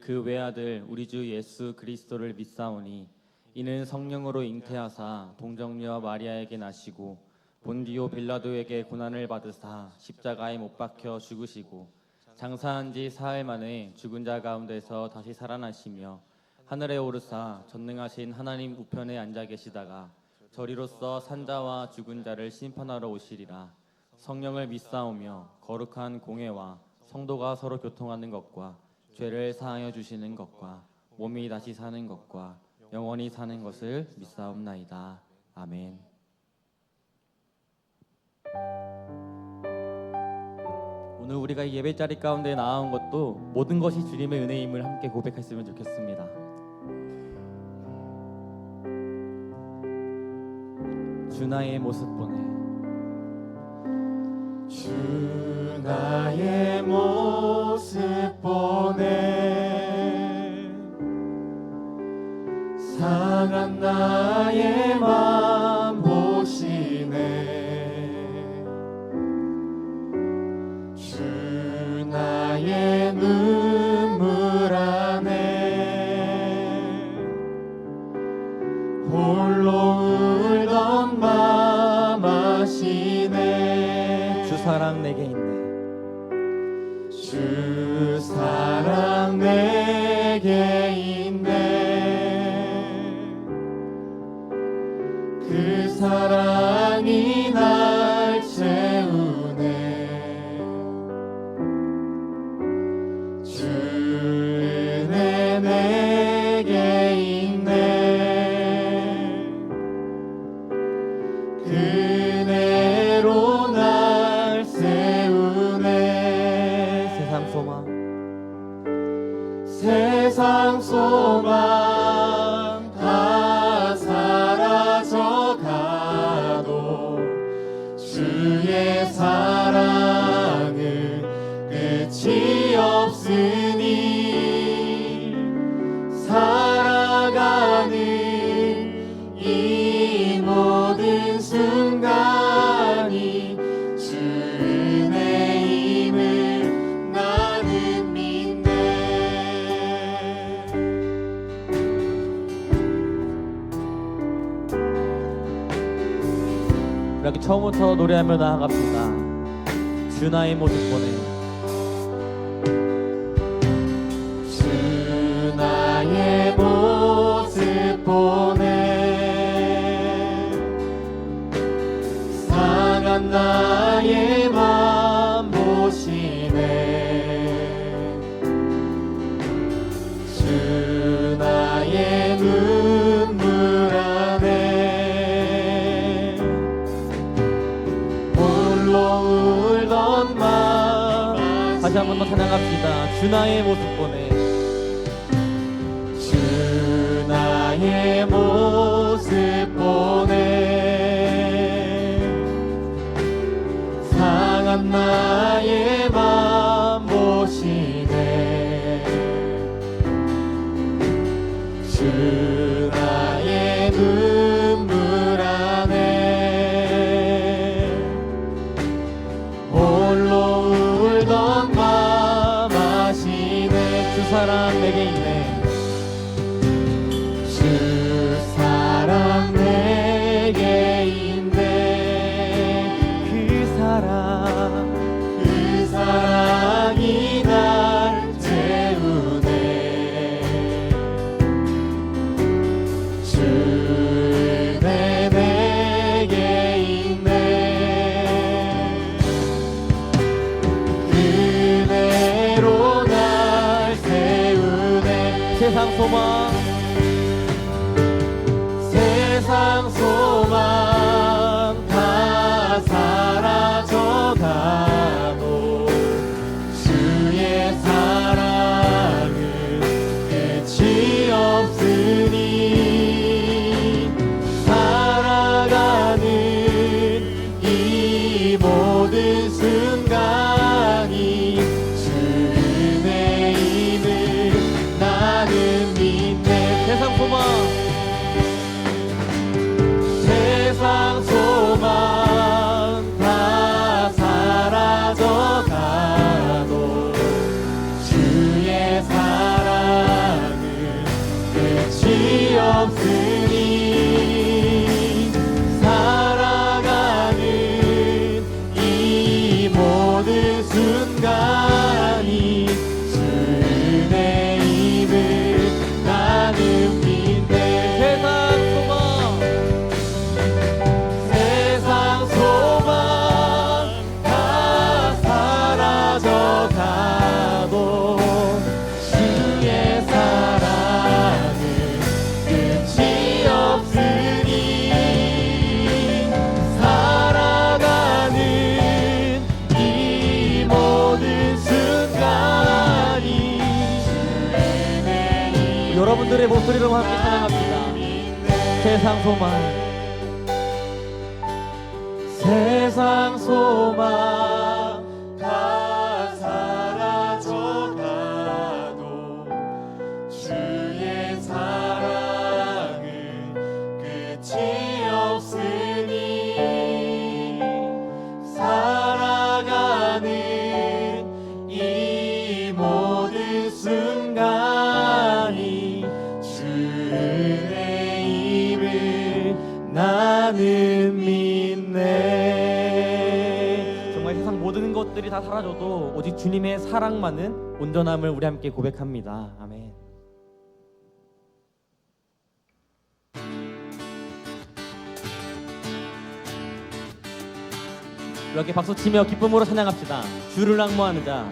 그 외아들 우리 주 예수 그리스도를 믿사오니 이는 성령으로 잉태하사 동정녀 마리아에게 나시고 본디오 빌라도에게 고난을 받으사 십자가에 못 박혀 죽으시고 장사한 지 사흘 만에 죽은 자 가운데서 다시 살아나시며 하늘에 오르사 전능하신 하나님 우편에 앉아 계시다가 저리로서 산자와 죽은 자를 심판하러 오시리라. 성령을 믿사오며 거룩한 공회와 성도가 서로 교통하는 것과 죄를 사하여 주시는 것과 몸이 다시 사는 것과 영원히 사는 것을 믿사옵나이다. 아멘. 오늘 우리가 예배자리 가운데 나온 것도 모든 것이 주님의 은혜임을 함께 고백했으면 좋겠습니다. 주 나의 모습 보네. 주 나의 모습 보네. 상한 나의 맘 보시네. 주 나의 눈물 안에 홀로 울던 맘 아시네. 주 사랑 내게 있네. 주 사랑 내게 있네. 그 사랑이 날 채우네. 주 은혜 내게 있네. 그네로 날 세우네. 세상 소망 세상 소망 다 사라져 가도 주의 사랑은 끝이 없으니 살아가는 이 모든 순간이 주 은혜임을 나는 믿네. 이렇게 처음부터 노래하며 나아갑시다. 주 나의 모습 보네. 주 나의 모습 보네. 상한 나의 맘 보시네. 주 나의 눈물 안에 홀로 울던 맘 다시 한 번 더 찬양합시다. 주 나의 모습 보네. 주 나의 모습 보네. 상한 나의 맘 보시네. 주 나의 눈물 안에 홀로 울던 맘 아시네. 주 사랑 내게 있네. 주 사랑 내게 있네. 그 사랑 그 사랑이 날 채우네. 주 은혜 내게 있네. 그대로 날 세우네. 세상 소망 세상 소망 다 사라져 가도 주의 사랑은 끝이 없으니 살아가는 이 모든 순간이 주 은혜임을 나는 믿네. 없으니 살아가는 이 모든 순간이 주의 입을 나는 믿네. 세상 소망 다 사라져가도 주의 사랑은 끝이 없으니 살아가는 이 모든 순간이 여러분들의 목소리로 함께 찬양합니다. 세상 소망, 세상 소망 다 사라져가도 주의 사랑은 끝이 없으니 살아가는 이 모든 순간이 주의 입을 나는 믿네. 정말 세상 모든 것들이 다 사라져도 오직 주님의 사랑만은 온전함을 우리 함께 고백합니다. 아멘. 이렇게 박수치며 기쁨으로 찬양합시다. 주를 앙모하는 자,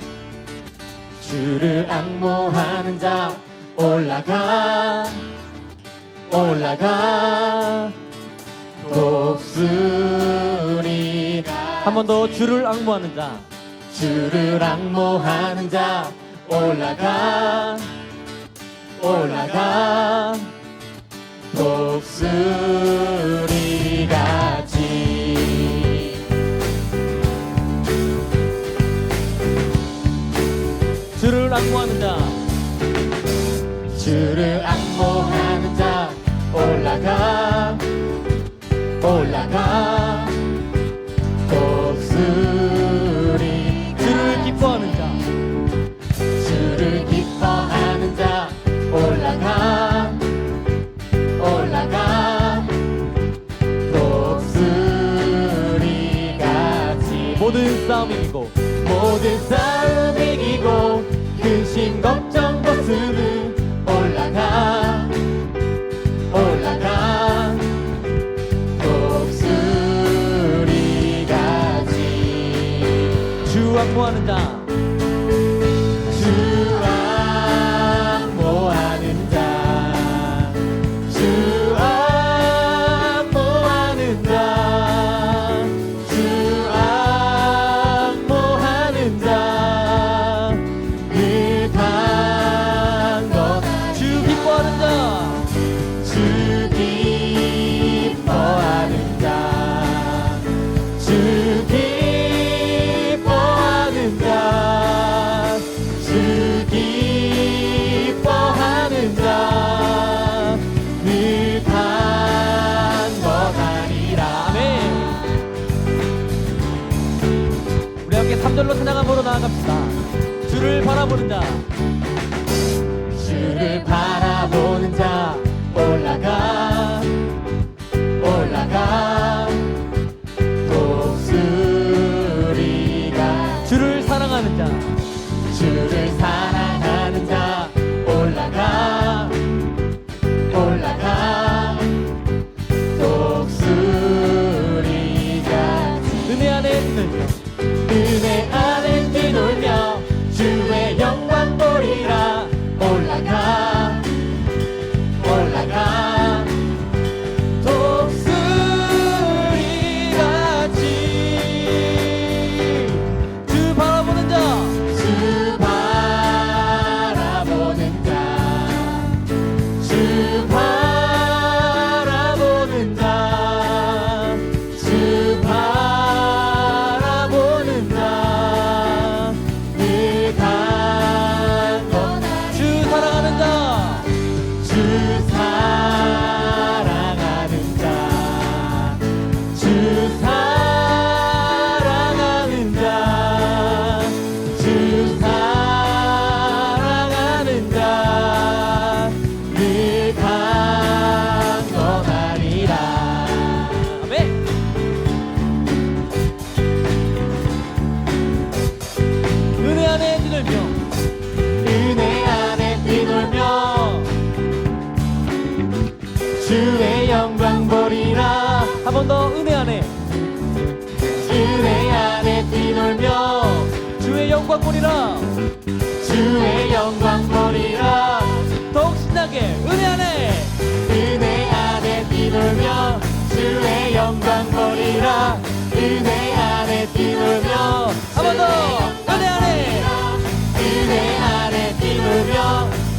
주를 앙모하는 자 올라가 독수리가 한 번 더 주를 앙모하는 자, 주를 앙모하는 자 올라가 독수리같이 주를 앙모하는 자, 주를 앙모하는 자 올라가 독수리 주를 기뻐하는 자, 주를 기뻐하는 자 올라가 독수리같이 모든 싸움 이기고 모든 싸움 이기고 근심 걱정 벗으는 올라가 독수리같이 주 앙모하는 자, 주 앙모하는 자 주 앙모하는 자 주 앙모하는 자 극한 것 주 기뻐하는 자, 주 기뻐하는 자 주 기뻐하는 자 주 기뻐하는 자 극한 것 아니라 아멘. 우리 함께 3절로 찬양함으로 나아갑시다. 주를 바라보는 자, 주를 바라보는 자 올라가 독수리가 주를 사랑하는 자, 주를 사랑하는 자 올라가 독수리가 은혜 안에 있는 은혜 안에 뛰놀며 주의 영광 보리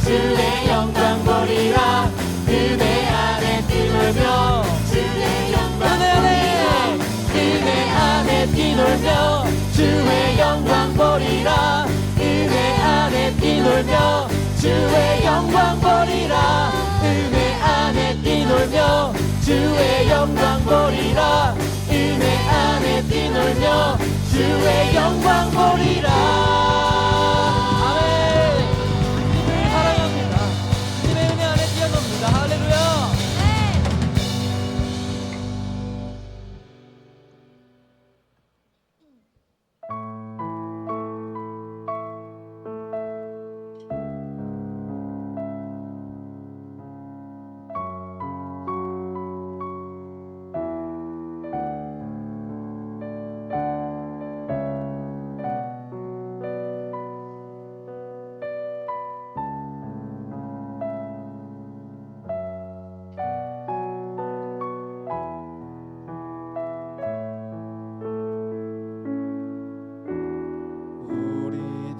주의 영광 보리라 은혜 안에 뛰놀며 주의 영광 은혜 안에 뛰놀며 주의 영광 보리라 은혜 안에 뛰놀며 주의 영광 보리라 은혜 안에 뛰놀며 주의 영광 보리라 은혜 안에 뛰놀며 주의 영광 보리라. 아멘. 주님을 사랑합니다. 주님의 은혜 안에 뛰어놉니다. 할렐루야.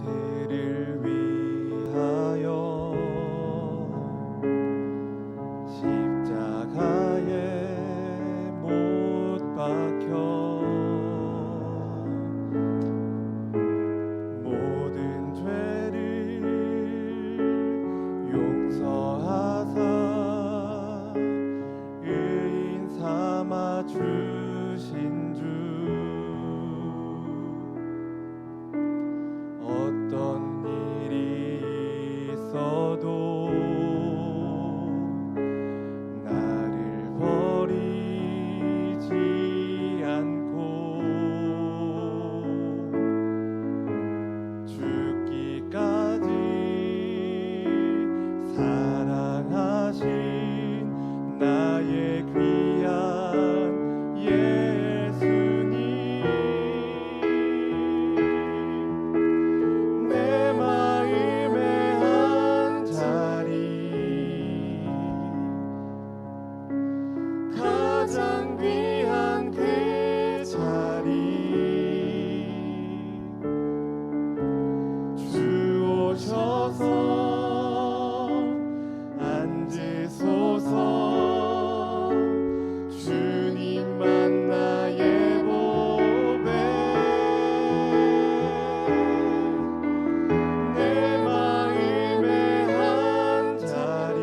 우리들을 위하여 십자가에 못 박혀 모든 죄를 용서하사 의인 삼아 주신 주 어떤 일이 있어도 나를 버리지 않고 죽기까지 사랑하신 나의 귀한 예수님 내 마음의 한 자리 가장 귀한 그 자리 주 오셔서 앉으소서 주님만 나의 보배 내 마음의 한 자리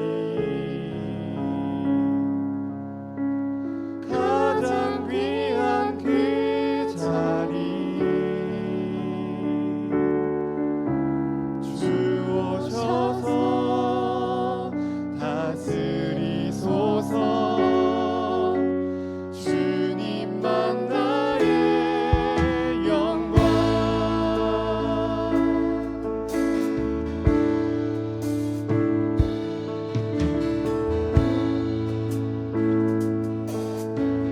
가장 귀한 그 자리 주 오셔서 다스리소서 주님만 나의 영광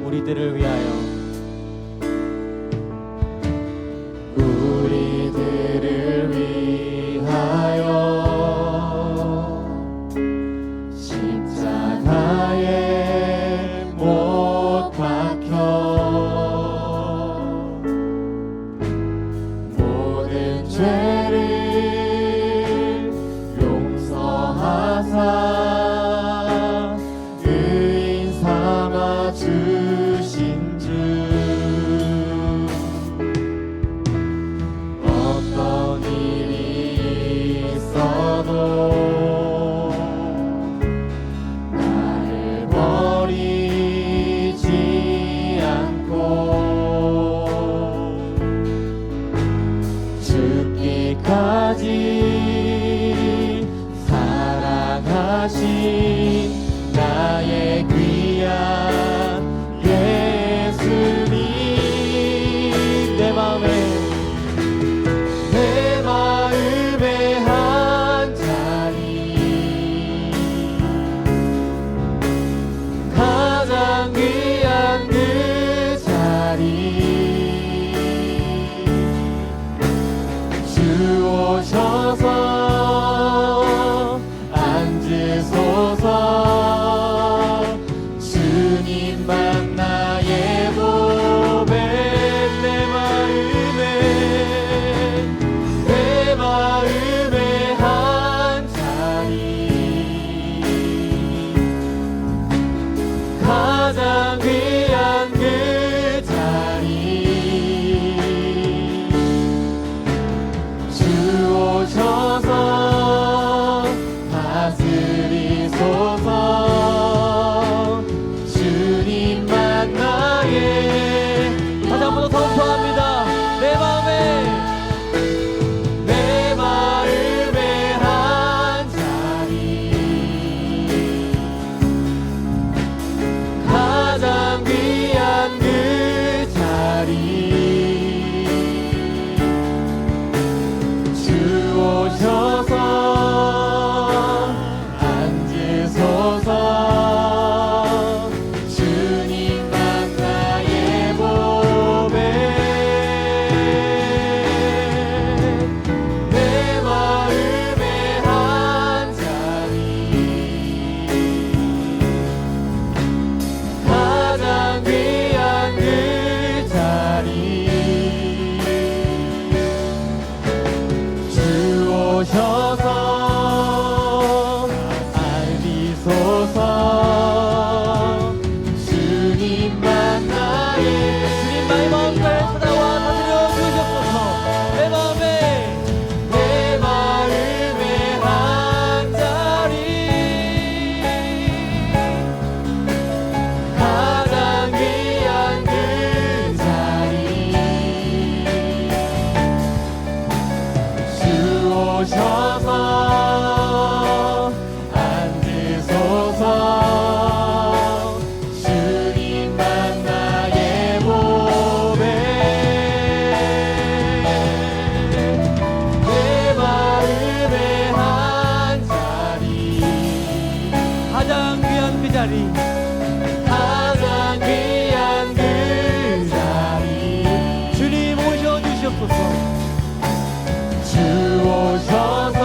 우리들을 위하여 우리들을 위하여 십자가에 못 박혀 모든 죄를 용서하사 의인 삼아 주신 주 어떤 일이 있어도 나를 버리지 않고 죽기까지 사랑하신 나의 귀한 예수님 내 마음의 한 자리 가장 귀한 그 자리 주 오셔서 앉으소서 자리 가장 귀한 그 자리 주님 오셔 주시옵소서. 주 오셔서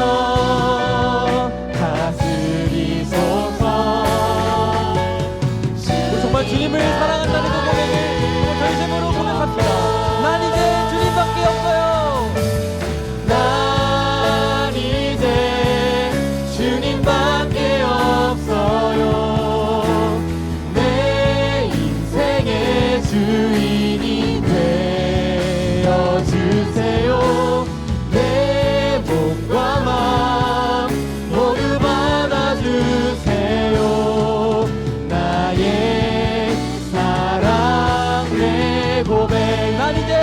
다스리소서. 우리 정말 주님을 사랑한다는 그 고백을 전심으로 고백합시다. 난 이제 주님밖에 없어요. 난 이제 주님밖에 없어요. 내 인생의 주인이 되어주세요. 내 몸과 마음 모두 받아주세요. 나의 사랑 내 고백. 난 이제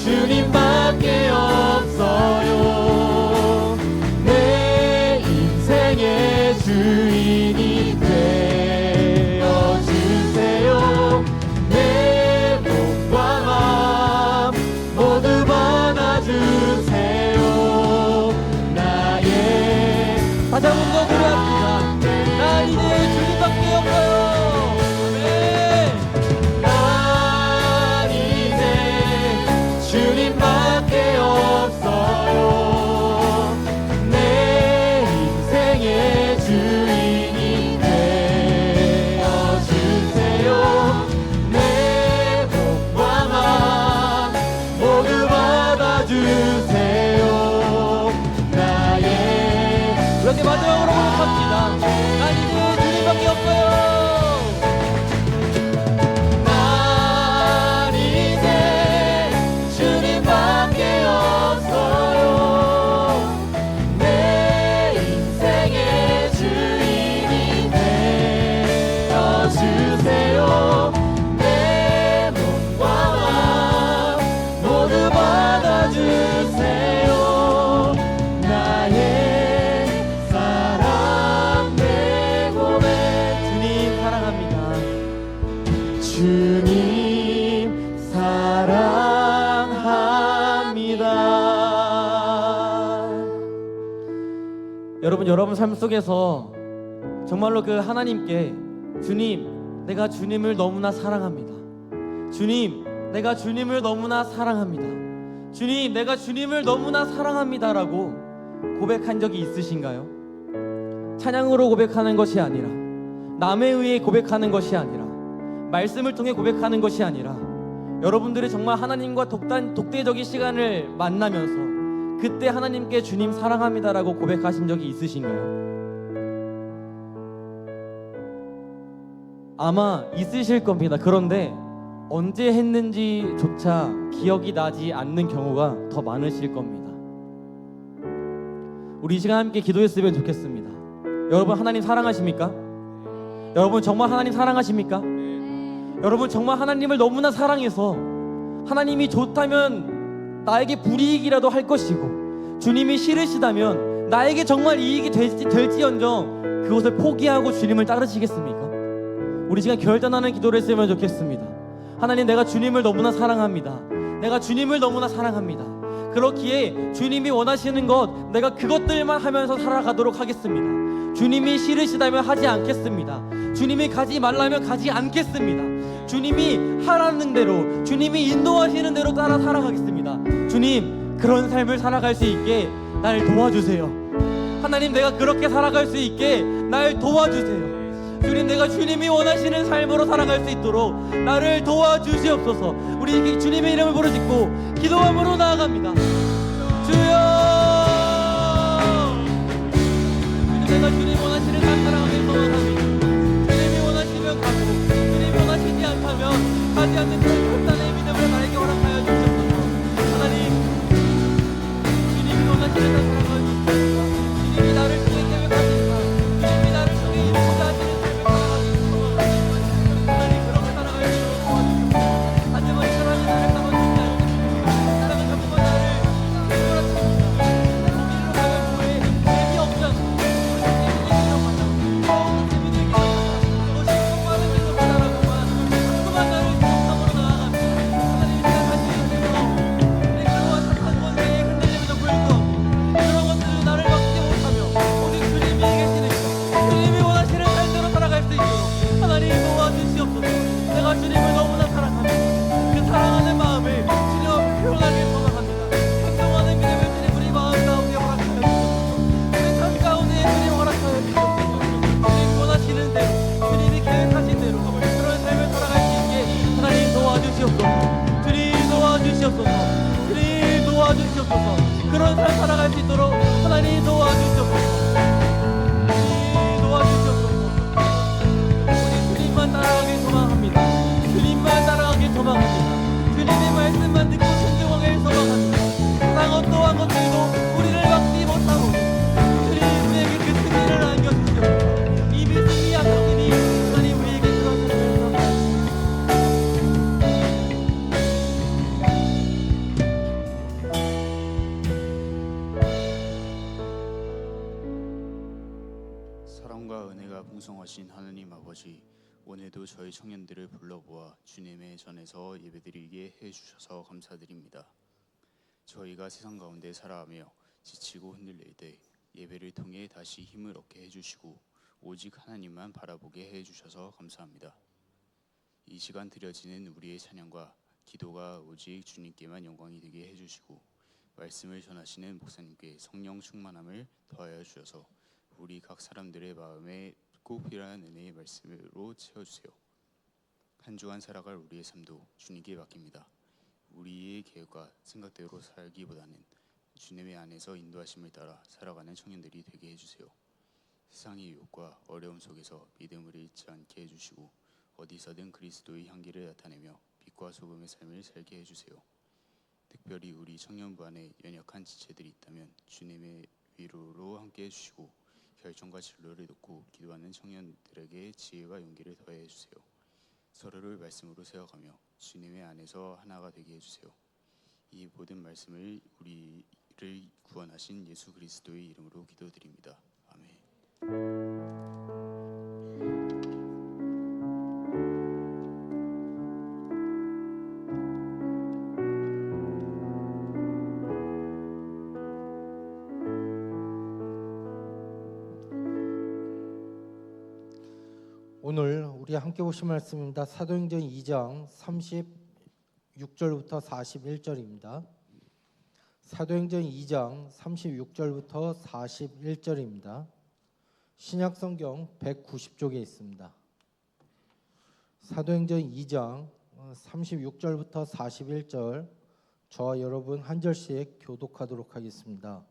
주님밖에 없어요. 내 인생의 주인이 되어주세요. 내 몸과 마음 모두 받아주세요. 나의 다시 한 번 더 고백합니다. 난 이제 주님밖에 없어요. 아멘. 난 이제 주님밖에 없어요. 내 인생의 주인이 되어주세요. 내 몸과 마음 모두 받아주세요. 나의 이렇게 마지막으로 고백합니다. 난 이제 주님밖에 없어요. 난 이제 주님밖에 없어요. 내 인생의 주인이 되어주세요. 내 몸과 마음 모두 받아주세요. 나의 사랑 내 고백. 주님 사랑합니다. 주님 사랑합니다. 여러분 삶 속에서 정말로 그 하나님께 주님, 내가 주님을 너무나 사랑합니다. 주님, 내가 주님을 너무나 사랑합니다. 주님, 내가 주님을 너무나 사랑합니다라고 고백한 적이 있으신가요? 찬양으로 고백하는 것이 아니라, 남에 의해 고백하는 것이 아니라, 말씀을 통해 고백하는 것이 아니라, 여러분들이 정말 하나님과 독대적인 시간을 만나면서 그때 하나님께 주님 사랑합니다라고 고백하신 적이 있으신가요? 아마 있으실 겁니다. 그런데 언제 했는지조차 기억이 나지 않는 경우가 더 많으실 겁니다. 우리 이 시간 함께 기도했으면 좋겠습니다. 여러분, 하나님 사랑하십니까? 여러분, 정말 하나님 사랑하십니까? 여러분, 정말 하나님을 너무나 사랑해서 하나님이 좋다면 나에게 불이익이라도 할 것이고, 주님이 싫으시다면 나에게 정말 이익이 될지언정 그것을 포기하고 주님을 따르시겠습니까? 우리 시간 결단하는 기도를 했으면 좋겠습니다. 하나님, 내가 주님을 너무나 사랑합니다. 내가 주님을 너무나 사랑합니다. 그렇기에 주님이 원하시는 것, 내가 그것들만 하면서 살아가도록 하겠습니다. 주님이 싫으시다면 하지 않겠습니다. 주님이 가지 말라면 가지 않겠습니다. 주님이 하라는 대로, 주님이 인도하시는 대로 따라 살아가겠습니다. 주님, 그런 삶을 살아갈 수 있게 날 도와주세요. 하나님, 내가 그렇게 살아갈 수 있게 날 도와주세요. 주님, 내가 주님이 원하시는 삶으로 살아갈 수 있도록 나를 도와주시옵소서. 우리 주님의 이름을 부르짖고 기도함으로 나아갑니다. 주여, 내가 주님 원하시는 삶 살아가길 소원합니다. 주님이 원하시면 가고, 주님이 원하시지 않다면 가지 않는 그 결단의 믿음을 나에게 허락하여 주시옵소서. 하나님, 주님이 원하시는 삶 살아가길 소원합니다. 주님이 나를 통해 계획하신 삶, 주님이 나를 통해 이루고자 하시는 삶을 살아가길 소원합니다. 하나님, 그렇게 살아갈 수 있도록 도와주시옵소서. 하지만 사람이 나를 잡아주지 않습니다. 사람이 자꾸만 나를 몰아칩니다. 거기로 가면 뭐해? 재미없지 않고 재미들기 하다. 그것이 정말은 죄송하다라고만 자꾸만 나를 기억함으로 나아갑니다. 도와주시옵소서. 그런 삶 살아갈 수 있도록 하나님 도와주시옵소서. 도와주시옵소서. 우리 주님만 따라가길 소망합니다. 주님만 따라가길 소망합니다. 주님의 말씀만 듣고 순종하길 소망합니다. 세상 어떠한 것들도 우리를 막지 못하고 주님 우리에게 그 승리를 안겨주시옵소서. 이미 승리 약속이니 하나님 우리에게 주셨으면 합니다. 사랑과 은혜가 풍성하신 하느님 아버지, 오늘도 저희 청년들을 불러보아 주님의 전에서 예배드리게 해주셔서 감사드립니다. 저희가 세상 가운데 살아가며 지치고 흔들릴 때 예배를 통해 다시 힘을 얻게 해주시고 오직 하나님만 바라보게 해주셔서 감사합니다. 이 시간 드려지는 우리의 찬양과 기도가 오직 주님께만 영광이 되게 해주시고 말씀을 전하시는 목사님께 성령 충만함을 더하여 주셔서 우리 각 사람들의 마음에 꼭 필요한 은혜의 말씀으로 채워주세요. 한 주간 살아갈 우리의 삶도 주님께 맡깁니다. 우리의 계획과 생각대로 살기보다는 주님의 안에서 인도하심을 따라 살아가는 청년들이 되게 해주세요. 세상의 유혹과 어려움 속에서 믿음을 잃지 않게 해주시고 어디서든 그리스도의 향기를 나타내며 빛과 소금의 삶을 살게 해주세요. 특별히 우리 청년부 안에 연약한 지체들이 있다면 주님의 위로로 함께 해주시고 결정과 진로를 놓고 기도하는 청년들에게 지혜와 용기를 더해 주세요. 서로를 말씀으로 세워가며 주님의 안에서 하나가 되게 해주세요. 이 모든 말씀을 우리를 구원하신 예수 그리스도의 이름으로 기도드립니다. 아멘. 오늘 우리 함께 보실 말씀입니다. 사도행전 2장 36절부터 41절입니다. 사도행전 2장 36절부터 41절입니다. 신약성경 190쪽에 있습니다. 사도행전 2장 36절부터 41절 저와 여러분 한 절씩 교독하도록 하겠습니다.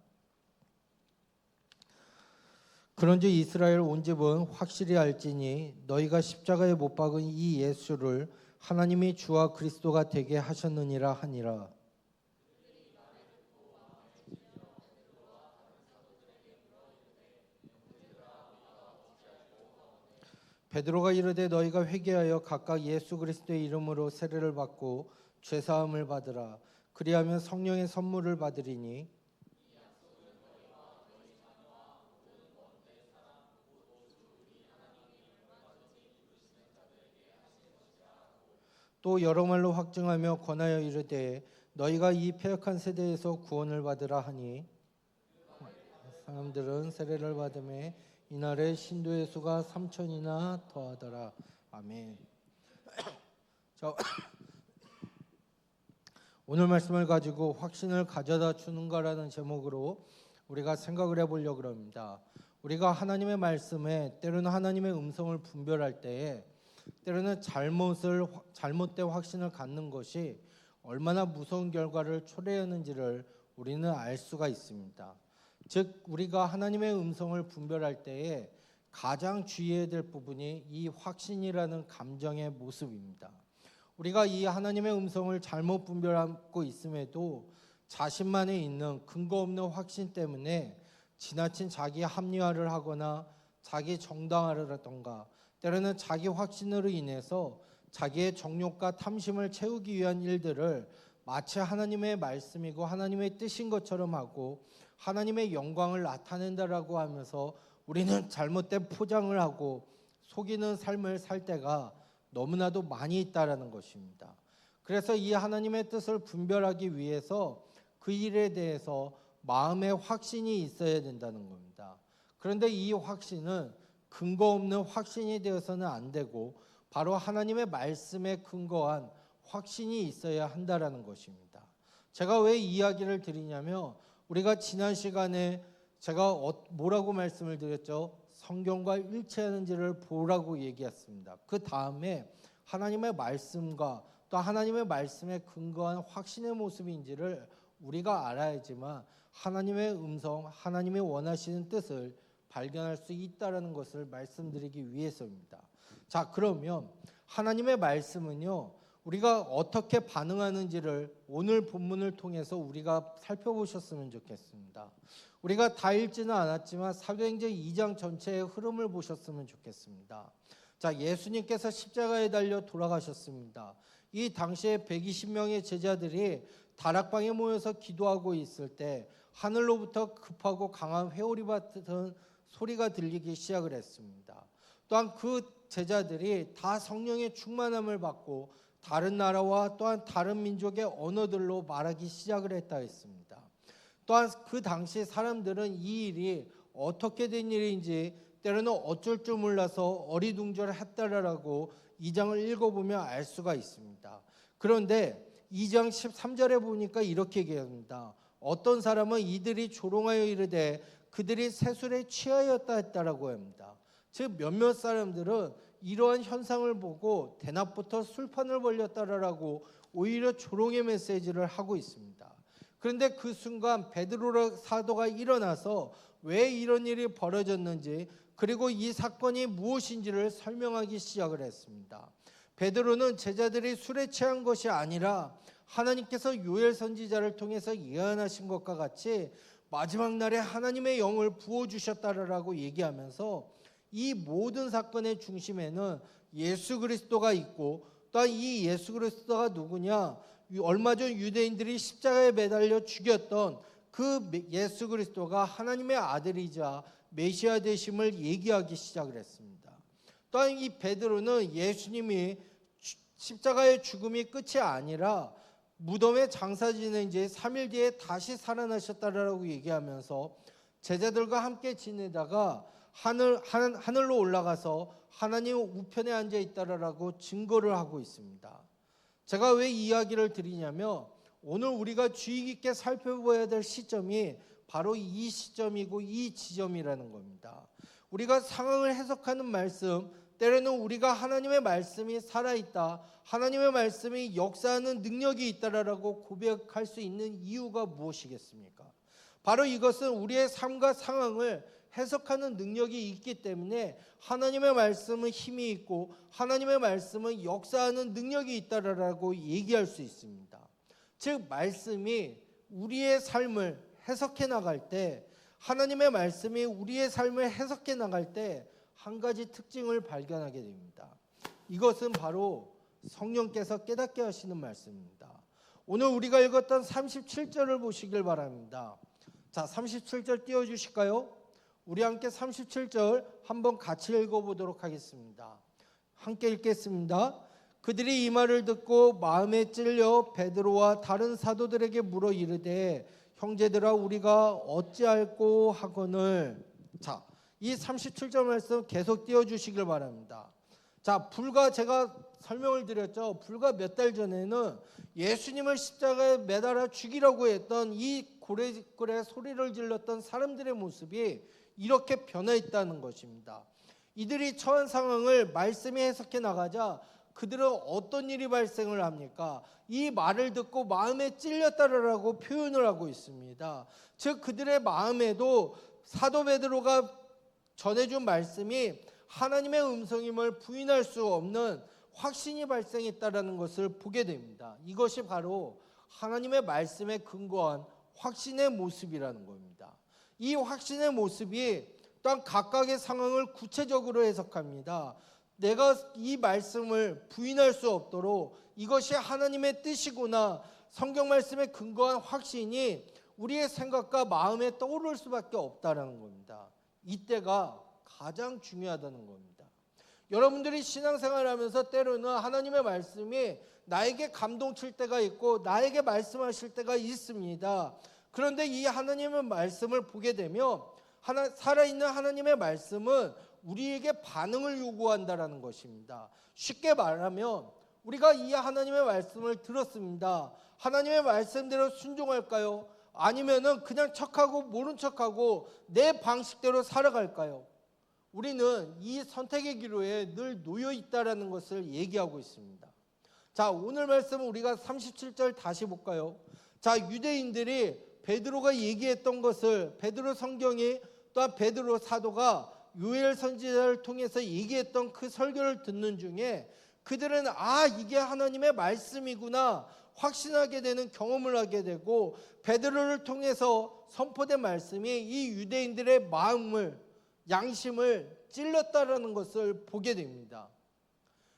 그런즉 이스라엘 온 집은 확실히 알지니 너희가 십자가에 못 박은 이 예수를 하나님이 주와 그리스도가 되게 하셨느니라 하니라. 베드로가 이르되 너희가 회개하여 각각 예수 그리스도의 이름으로 세례를 받고 죄사함을 받으라. 그리하면 성령의 선물을 받으리니 또 여러 말로 확증하며 권하여 이르되 너희가 이 패역한 세대에서 구원을 받으라 하니 사람들은 세례를 받음에 이날에 신도의 수가 3,000이나 더하더라. 아멘. 자, 오늘 말씀을 가지고 확신을 가져다 주는가라는 제목으로 우리가 생각을 해보려고 합니다. 우리가 하나님의 말씀에 때로는 하나님의 음성을 분별할 때에 때로는 잘못된 확신을 갖는 것이 얼마나 무서운 결과를 초래하는지를 우리는 알 수가 있습니다. 즉 우리가 하나님의 음성을 분별할 때에 가장 주의해야 될 부분이 이 확신이라는 감정의 모습입니다. 우리가 이 하나님의 음성을 잘못 분별하고 있음에도 자신만에 있는 근거 없는 확신 때문에 지나친 자기 합리화를 하거나 자기 정당화를 하던가 때로는 자기 확신으로 인해서 자기의 정욕과 탐심을 채우기 위한 일들을 마치 하나님의 말씀이고 하나님의 뜻인 것처럼 하고 하나님의 영광을 나타낸다라고 하면서 우리는 잘못된 포장을 하고 속이는 삶을 살 때가 너무나도 많이 있다라는 것입니다. 그래서 이 하나님의 뜻을 분별하기 위해서 그 일에 대해서 마음의 확신이 있어야 된다는 겁니다. 그런데 이 확신은 근거 없는 확신이 되어서는 안 되고 바로 하나님의 말씀에 근거한 확신이 있어야 한다라는 것입니다. 제가 왜 이 이야기를 드리냐면 우리가 지난 시간에 제가 뭐라고 말씀을 드렸죠? 성경과 일치하는지를 보라고 얘기했습니다. 그 다음에 하나님의 말씀과 또 하나님의 말씀에 근거한 확신의 모습인지를 우리가 알아야지만 하나님의 음성, 하나님이 원하시는 뜻을 발견할 수 있다라는 것을 말씀드리기 위해서입니다. 자, 그러면 하나님의 말씀은요, 우리가 어떻게 반응하는지를 오늘 본문을 통해서 우리가 살펴보셨으면 좋겠습니다. 우리가 다 읽지는 않았지만 사도행전 2장 전체의 흐름을 보셨으면 좋겠습니다. 자, 예수님께서 십자가에 달려 돌아가셨습니다. 이 당시에 120명의 제자들이 다락방에 모여서 기도하고 있을 때 하늘로부터 급하고 강한 회오리 같은 소리가 들리기 시작을 했습니다. 또한 그 제자들이 다 성령의 충만함을 받고 다른 나라와 또한 다른 민족의 언어들로 말하기 시작을 했다 했습니다. 또한 그 당시 사람들은 이 일이 어떻게 된 일인지 때로는 어쩔 줄 몰라서 어리둥절했다라고 2장을 읽어보면 알 수가 있습니다. 그런데 2장 13절에 보니까 이렇게 얘기합니다. 어떤 사람은 이들이 조롱하여 이르되 그들이 세술에 취하였다 했다라고 합니다. 즉 몇몇 사람들은 이러한 현상을 보고 대낮부터 술판을 벌렸다라고 오히려 조롱의 메시지를 하고 있습니다. 그런데 그 순간 베드로 사도가 일어나서 왜 이런 일이 벌어졌는지 그리고 이 사건이 무엇인지를 설명하기 시작을 했습니다. 베드로는 제자들이 술에 취한 것이 아니라 하나님께서 요엘 선지자를 통해서 예언하신 것과 같이 마지막 날에 하나님의 영을 부어주셨다라고 얘기하면서 이 모든 사건의 중심에는 예수 그리스도가 있고 또한 이 예수 그리스도가 누구냐? 얼마 전 유대인들이 십자가에 매달려 죽였던 그 예수 그리스도가 하나님의 아들이자 메시아 되심을 얘기하기 시작을 했습니다. 또한 이 베드로는 예수님이 십자가의 죽음이 끝이 아니라 무덤에 장사 지낸 지 3일 뒤에 다시 살아나셨다라고 얘기하면서 제자들과 함께 지내다가 하늘로 올라가서 하나님 우편에 앉아 있다라고 증거를 하고 있습니다. 제가 왜 이 이야기를 드리냐면 오늘 우리가 주의 깊게 살펴봐야 될 시점이 바로 이 시점이고 이 지점이라는 겁니다. 우리가 상황을 해석하는 말씀, 때로는 우리가 하나님의 말씀이 살아있다, 하나님의 말씀이 역사하는 능력이 있다라고 고백할 수 있는 이유가 무엇이겠습니까? 바로 이것은 우리의 삶과 상황을 해석하는 능력이 있기 때문에 하나님의 말씀은 힘이 있고 하나님의 말씀은 역사하는 능력이 있다라고 얘기할 수 있습니다. 즉 말씀이 우리의 삶을 해석해 나갈 때, 하나님의 말씀이 우리의 삶을 해석해 나갈 때 한 가지 특징을 발견하게 됩니다. 이것은 바로 성령께서 깨닫게 하시는 말씀입니다. 오늘 우리가 읽었던 37절을 보시길 바랍니다. 자, 37절 띄워주실까요? 우리 함께 37절 한번 같이 읽어보도록 하겠습니다. 함께 읽겠습니다. 그들이 이 말을 듣고 마음에 찔려 베드로와 다른 사도들에게 물어 이르되 형제들아 우리가 어찌할꼬 하거늘. 자, 이 37절 말씀 계속 띄워주시길 바랍니다. 자, 불과 제가 설명을 드렸죠. 불과 몇 달 전에는 예수님을 십자가에 매달아 죽이라고 했던 이 고래고래 소리를 질렀던 사람들의 모습이 이렇게 변화했다는 것입니다. 이들이 처한 상황을 말씀이 해석해 나가자 그들은 어떤 일이 발생을 합니까? 이 말을 듣고 마음에 찔렸다라고 표현을 하고 있습니다. 즉 그들의 마음에도 사도 베드로가 전해준 말씀이 하나님의 음성임을 부인할 수 없는 확신이 발생했다라는 것을 보게 됩니다. 이것이 바로 하나님의 말씀에 근거한 확신의 모습이라는 겁니다. 이 확신의 모습이 또한 각각의 상황을 구체적으로 해석합니다. 내가 이 말씀을 부인할 수 없도록 이것이 하나님의 뜻이구나, 성경 말씀에 근거한 확신이 우리의 생각과 마음에 떠오를 수밖에 없다는 겁니다. 이때가 가장 중요하다는 겁니다. 여러분들이 신앙생활을 하면서 때로는 하나님의 말씀이 나에게 감동칠 때가 있고 나에게 말씀하실 때가 있습니다. 그런데 이 하나님의 말씀을 보게 되면 살아있는 하나님의 말씀은 우리에게 반응을 요구한다라는 것입니다. 쉽게 말하면 우리가 이 하나님의 말씀을 들었습니다. 하나님의 말씀대로 순종할까요? 아니면은 그냥 척하고 모른 척하고 내 방식대로 살아갈까요? 우리는 이 선택의 기로에 늘 놓여 있다라는 것을 얘기하고 있습니다. 자, 오늘 말씀은 우리가 37절 다시 볼까요? 자, 유대인들이 베드로가 얘기했던 것을 베드로 성경이 또한 베드로 사도가 요엘 선지자를 통해서 얘기했던 그 설교를 듣는 중에 그들은 이게 하나님의 말씀이구나 확신하게 되는 경험을 하게 되고, 베드로를 통해서 선포된 말씀이 이 유대인들의 마음을, 양심을 찔렀다라는 것을 보게 됩니다.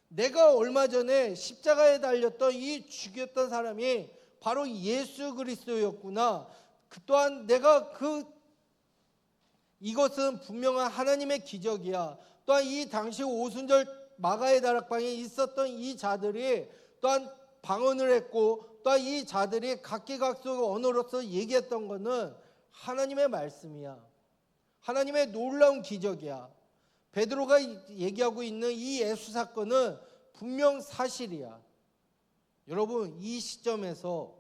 내가 얼마 전에 십자가에 달렸던 이 죽였던 사람이 바로 예수 그리스도였구나. 또한 내가 이것은 분명한 하나님의 기적이야. 또한 이 당시 오순절 마가의 다락방에 있었던 이 자들이 또한 방언을 했고, 또한 이 자들이 각기각색 언어로서 얘기했던 것은 하나님의 말씀이야. 하나님의 놀라운 기적이야. 베드로가 얘기하고 있는 이 예수 사건은 분명 사실이야. 여러분, 이 시점에서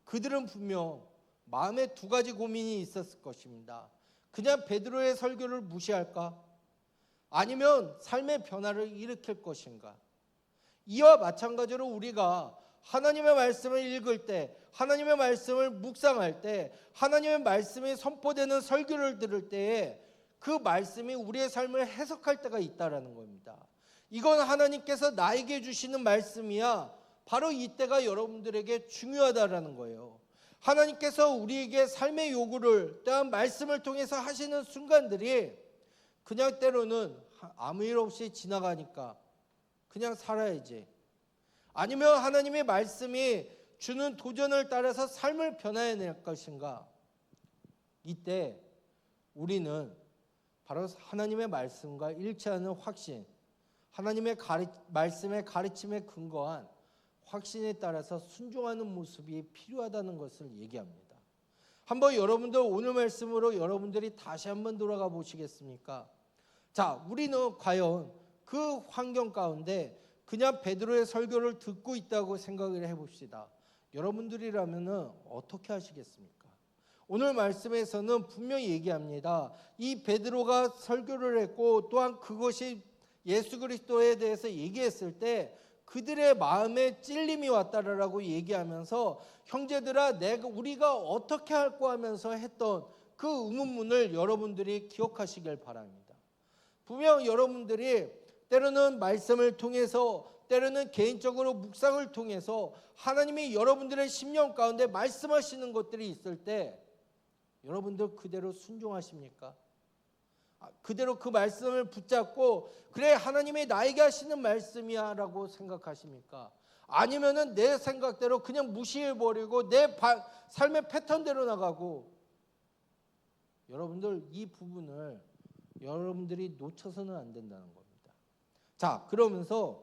그들은 분명 마음에 두 가지 고민이 있었을 것입니다. 그냥 베드로의 설교를 무시할까? 아니면 삶의 변화를 일으킬 것인가? 이와 마찬가지로 우리가 하나님의 말씀을 읽을 때, 하나님의 말씀을 묵상할 때, 하나님의 말씀이 선포되는 설교를 들을 때에 그 말씀이 우리의 삶을 해석할 때가 있다라는 겁니다. 이건 하나님께서 나에게 주시는 말씀이야. 바로 이때가 여러분들에게 중요하다라는 거예요. 하나님께서 우리에게 삶의 요구를 또한 말씀을 통해서 하시는 순간들이 그냥 때로는 아무 일 없이 지나가니까 그냥 살아야지, 아니면 하나님의 말씀이 주는 도전을 따라서 삶을 변화해낼 것인가, 이때 우리는 바로 하나님의 말씀과 일치하는 확신, 하나님의 말씀의 가르침에 근거한 확신에 따라서 순종하는 모습이 필요하다는 것을 얘기합니다. 한번 여러분들 오늘 말씀으로 여러분들이 다시 한번 돌아가 보시겠습니까? 자, 우리는 과연 그 환경 가운데 그냥 베드로의 설교를 듣고 있다고 생각을 해봅시다. 여러분들이라면 어떻게 하시겠습니까? 오늘 말씀에서는 분명히 얘기합니다. 이 베드로가 설교를 했고 또한 그것이 예수 그리스도에 대해서 얘기했을 때 그들의 마음에 찔림이 왔다라고 얘기하면서, 형제들아 우리가 어떻게 할까 하면서 했던 그 의문문을 여러분들이 기억하시길 바랍니다. 분명 여러분들이 때로는 말씀을 통해서, 때로는 개인적으로 묵상을 통해서 하나님이 여러분들의 심령 가운데 말씀하시는 것들이 있을 때 여러분들 그대로 순종하십니까? 그대로 그 말씀을 붙잡고 그래 하나님이 나에게 하시는 말씀이야 라고 생각하십니까? 아니면은 내 생각대로 그냥 무시해버리고 내 삶의 패턴대로 나가고, 여러분들 이 부분을 여러분들이 놓쳐서는 안 된다는 겁니다. 자, 그러면서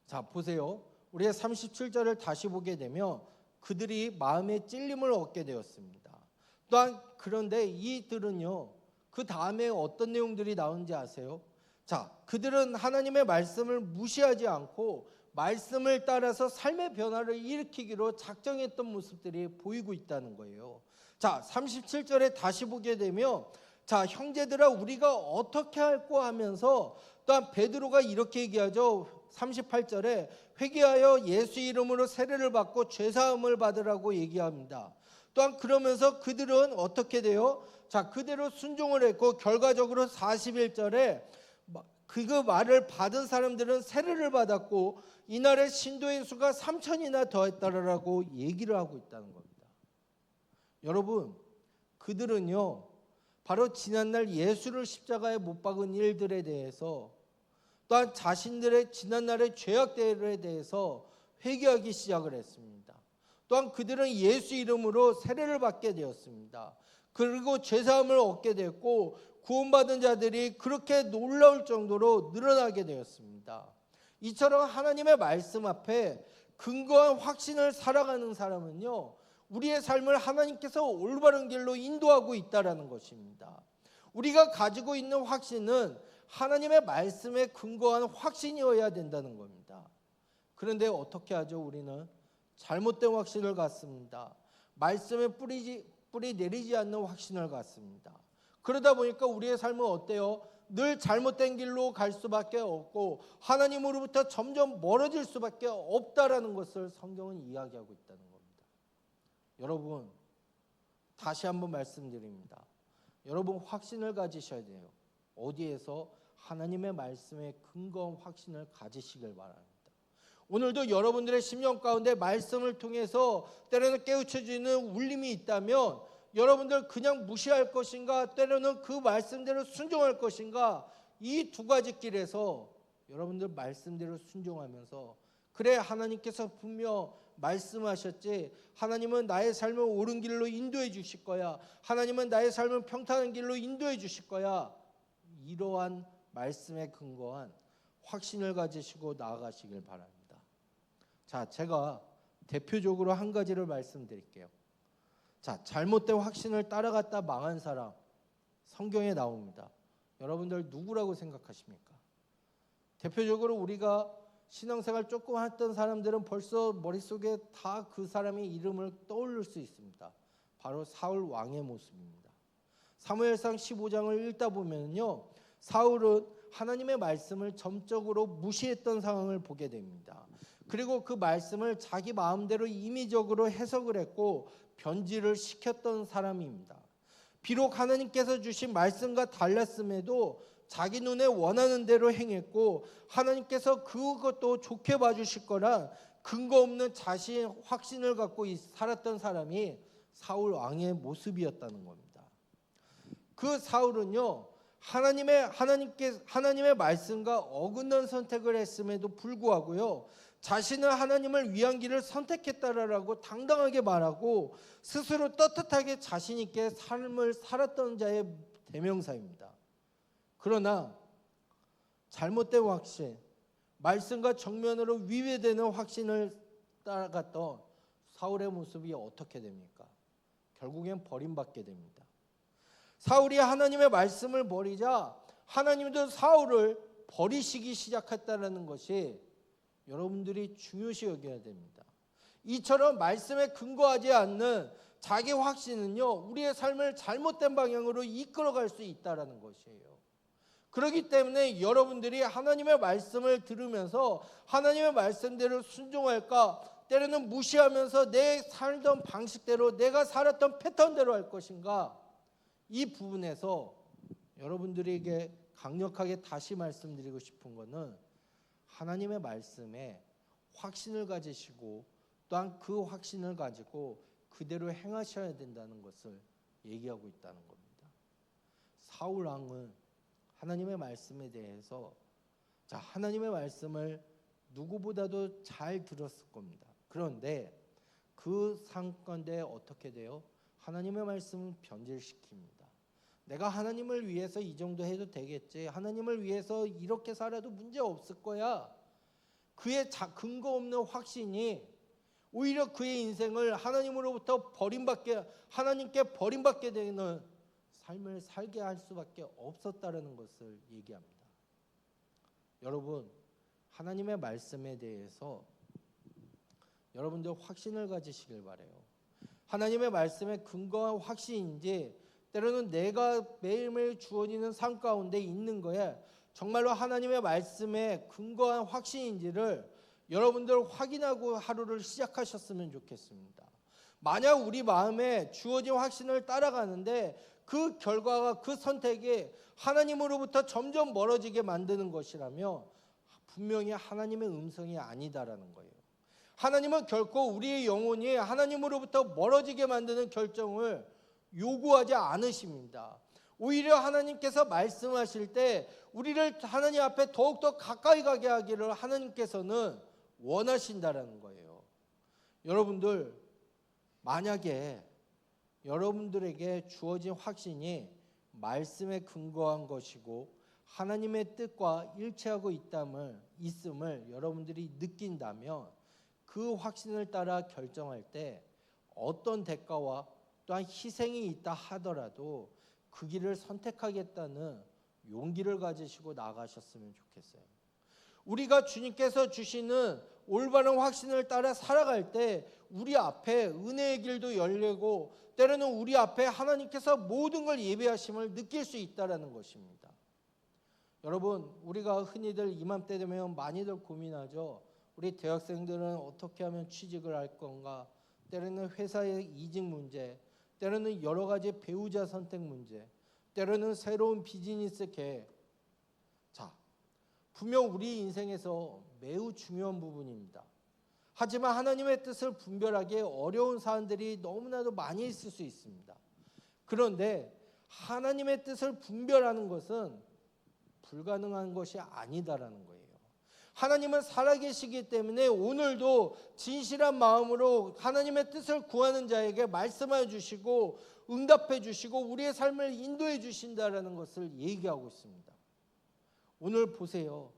자 보세요. 우리가 37절을 다시 보게 되면 그들이 마음의 찔림을 얻게 되었습니다. 또한 그런데 이들은요, 그 다음에 어떤 내용들이 나오는지 아세요? 자, 그들은 하나님의 말씀을 무시하지 않고 말씀을 따라서 삶의 변화를 일으키기로 작정했던 모습들이 보이고 있다는 거예요. 자, 37절에 다시 보게 되면 자, 형제들아 우리가 어떻게 할꼬 하면서 또한 베드로가 이렇게 얘기하죠. 38절에 회개하여 예수 이름으로 세례를 받고 죄사함을 받으라고 얘기합니다. 또한 그러면서 그들은 어떻게 돼요? 자, 그대로 순종을 했고 결과적으로 41절에 그 말을 받은 사람들은 세례를 받았고 이날의 신도의 수가 3,000이나 더했다라고 얘기를 하고 있다는 겁니다. 여러분, 그들은요 바로 지난날 예수를 십자가에 못 박은 일들에 대해서 또한 자신들의 지난날의 죄악들에 대해서 회개하기 시작을 했습니다. 또한 그들은 예수 이름으로 세례를 받게 되었습니다. 그리고 죄사함을 얻게 됐고 구원받은 자들이 그렇게 놀라울 정도로 늘어나게 되었습니다. 이처럼 하나님의 말씀 앞에 근거한 확신을 살아가는 사람은요, 우리의 삶을 하나님께서 올바른 길로 인도하고 있다라는 것입니다. 우리가 가지고 있는 확신은 하나님의 말씀에 근거한 확신이어야 된다는 겁니다. 그런데 어떻게 하죠? 우리는 잘못된 확신을 갖습니다. 말씀에 뿌리 내리지 않는 확신을 갖습니다. 그러다 보니까 우리의 삶은 어때요? 늘 잘못된 길로 갈 수밖에 없고 하나님으로부터 점점 멀어질 수밖에 없다라는 것을 성경은 이야기하고 있다는 겁니다. 여러분, 다시 한번 말씀드립니다. 여러분 확신을 가지셔야 돼요. 어디에서? 하나님의 말씀에 근거한 확신을 가지시길 바랍니다. 오늘도 여러분들의 심령 가운데 말씀을 통해서 때로는 깨우쳐지는 울림이 있다면 여러분들 그냥 무시할 것인가, 때로는 그 말씀대로 순종할 것인가, 이 두 가지 길에서 여러분들 말씀대로 순종하면서, 그래 하나님께서 분명 말씀하셨지, 하나님은 나의 삶을 옳은 길로 인도해 주실 거야, 하나님은 나의 삶을 평탄한 길로 인도해 주실 거야, 이러한 말씀에 근거한 확신을 가지시고 나아가시길 바랍니다. 자, 제가 대표적으로 한 가지를 말씀드릴게요. 자, 잘못된 확신을 따라갔다 망한 사람 성경에 나옵니다. 여러분들 누구라고 생각하십니까? 대표적으로 우리가 신앙생활 조금 했던 사람들은 벌써 머릿속에 다 그 사람의 이름을 떠올릴 수 있습니다. 바로 사울 왕의 모습입니다. 사무엘상 15장을 읽다 보면요, 사울은 하나님의 말씀을 점적으로 무시했던 상황을 보게 됩니다. 그리고 그 말씀을 자기 마음대로 임의적으로 해석을 했고 변질을 시켰던 사람입니다. 비록 하나님께서 주신 말씀과 달랐음에도 자기 눈에 원하는 대로 행했고 하나님께서 그것도 좋게 봐주실 거란 근거 없는 자신의 확신을 갖고 살았던 사람이 사울 왕의 모습이었다는 겁니다. 그 사울은요, 하나님의 말씀과 어긋난 선택을 했음에도 불구하고요, 자신은 하나님을 위한 길을 선택했다라고 당당하게 말하고 스스로 떳떳하게 자신 있게 삶을 살았던 자의 대명사입니다. 그러나 잘못된 확신, 말씀과 정면으로 위배되는 확신을 따라갔던 사울의 모습이 어떻게 됩니까? 결국엔 버림받게 됩니다. 사울이 하나님의 말씀을 버리자 하나님도 사울을 버리시기 시작했다는 것이 여러분들이 중요시 여겨야 됩니다. 이처럼 말씀에 근거하지 않는 자기 확신은요, 우리의 삶을 잘못된 방향으로 이끌어갈 수 있다는 것이에요. 그렇기 때문에 여러분들이 하나님의 말씀을 들으면서 하나님의 말씀대로 순종할까, 때로는 무시하면서 내 살던 방식대로, 내가 살았던 패턴대로 할 것인가, 이 부분에서 여러분들에게 강력하게 다시 말씀드리고 싶은 것은 하나님의 말씀에 확신을 가지시고 또한 그 확신을 가지고 그대로 행하셔야 된다는 것을 얘기하고 있다는 겁니다. 사울 왕은 하나님의 말씀에 대해서, 자, 하나님의 말씀을 누구보다도 잘 들었을 겁니다. 그런데 그 상권대에 어떻게 돼요? 하나님의 말씀을 변질시킵니다. 내가 하나님을 위해서 이 정도 해도 되겠지, 하나님을 위해서 이렇게 살아도 문제 없을 거야, 그의 근거 없는 확신이 오히려 그의 인생을 하나님으로부터 하나님께 버림받게 되는 삶을 살게 할 수밖에 없었다는 것을 얘기합니다. 여러분, 하나님의 말씀에 대해서 여러분들 확신을 가지시길 바라요. 하나님의 말씀에 근거한 확신인지, 때로는 내가 매일매일 주어지는 삶 가운데 있는 거에 정말로 하나님의 말씀에 근거한 확신인지를 여러분들 확인하고 하루를 시작하셨으면 좋겠습니다. 만약 우리 마음에 주어진 확신을 따라가는데 그 결과가, 그 선택이 하나님으로부터 점점 멀어지게 만드는 것이라면 분명히 하나님의 음성이 아니다라는 거예요. 하나님은 결코 우리의 영혼이 하나님으로부터 멀어지게 만드는 결정을 요구하지 않으십니다. 오히려 하나님께서 말씀하실 때 우리를 하나님 앞에 더욱더 가까이 가게 하기를 하나님께서는 원하신다라는 거예요. 여러분들, 만약에 여러분들에게 주어진 확신이 말씀에 근거한 것이고 하나님의 뜻과 일치하고 있음을 여러분들이 느낀다면 그 확신을 따라 결정할 때 어떤 대가와 또한 희생이 있다 하더라도 그 길을 선택하겠다는 용기를 가지시고 나가셨으면 좋겠어요. 우리가 주님께서 주시는 올바른 확신을 따라 살아갈 때 우리 앞에 은혜의 길도 열리고 때로는 우리 앞에 하나님께서 모든 걸 예비하심을 느낄 수 있다는 것입니다. 여러분, 우리가 흔히들 이맘때 되면 많이들 고민하죠. 우리 대학생들은 어떻게 하면 취직을 할 건가, 때로는 회사의 이직 문제, 때로는 여러 가지 배우자 선택 문제, 때로는 새로운 비즈니스 계획. 자, 분명 우리 인생에서 매우 중요한 부분입니다. 하지만 하나님의 뜻을 분별하기 어려운 사안들이 너무나도 많이 있을 수 있습니다. 그런데 하나님의 뜻을 분별하는 것은 불가능한 것이 아니다라는 거예요. 하나님은 살아계시기 때문에 오늘도 진실한 마음으로 하나님의 뜻을 구하는 자에게 말씀해 주시고 응답해 주시고 우리의 삶을 인도해 주신다라는 것을 얘기하고 있습니다. 오늘 보세요.